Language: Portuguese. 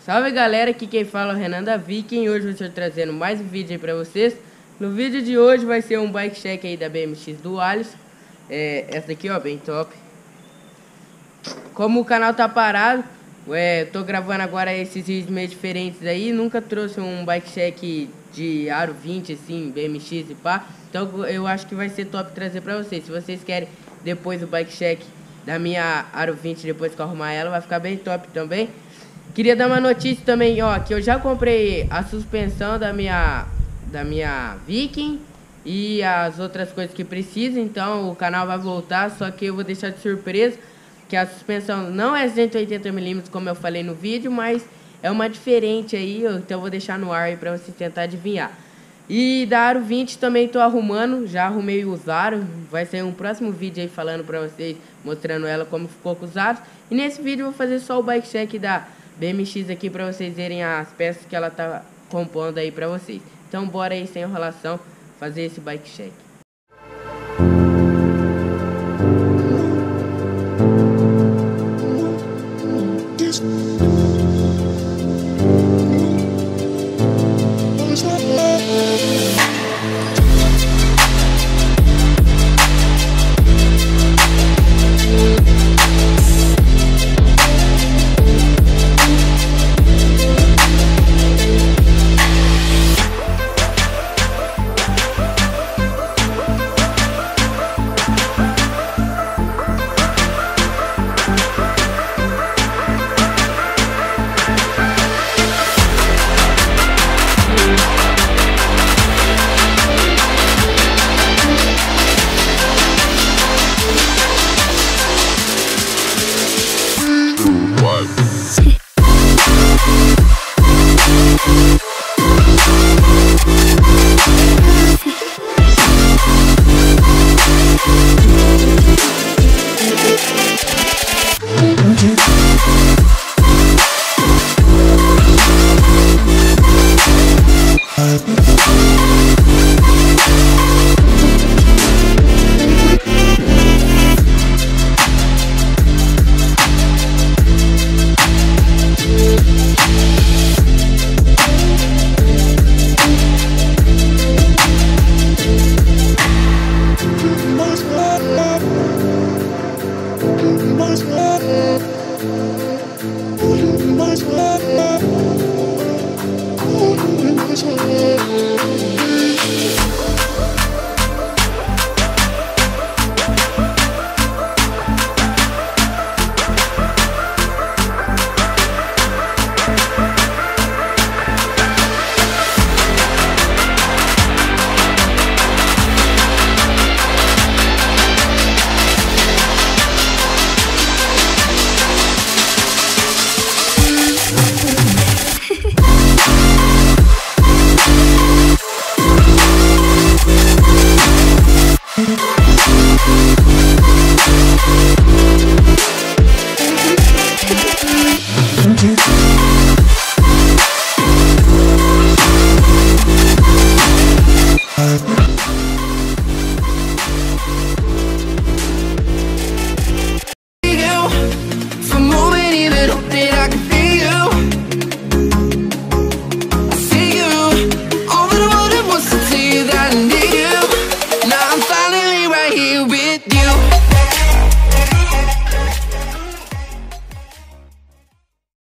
Salve galera, aqui quem fala é o Renan da Viking. Hoje eu estou trazendo mais um vídeo aí pra vocês. No vídeo de hoje vai ser um bike check aí da BMX Dualis. Essa aqui ó, bem top. Como o canal tá parado, tô gravando agora esses vídeos meio diferentes aí. Nunca trouxe um bike check de aro 20 assim, BMX e pá. Então eu acho que vai ser top trazer pra vocês. Se vocês querem depois o bike check da minha aro 20, depois que eu arrumar ela, vai ficar bem top também. Queria dar uma notícia também, ó, que eu já comprei a suspensão da minha Viking e as outras coisas que precisa, então o canal vai voltar, só que eu vou deixar de surpresa que a suspensão não é 180mm como eu falei no vídeo, mas é uma diferente aí, então eu vou deixar no ar aí pra você tentar adivinhar. E da aro 20 também tô arrumando, já arrumei os aros, vai sair um próximo vídeo aí falando pra vocês, mostrando ela como ficou com os aros. E nesse vídeo eu vou fazer só o bike check da BMX aqui pra vocês verem as peças que ela tá compondo aí pra vocês. Então bora aí sem enrolação fazer esse bike check.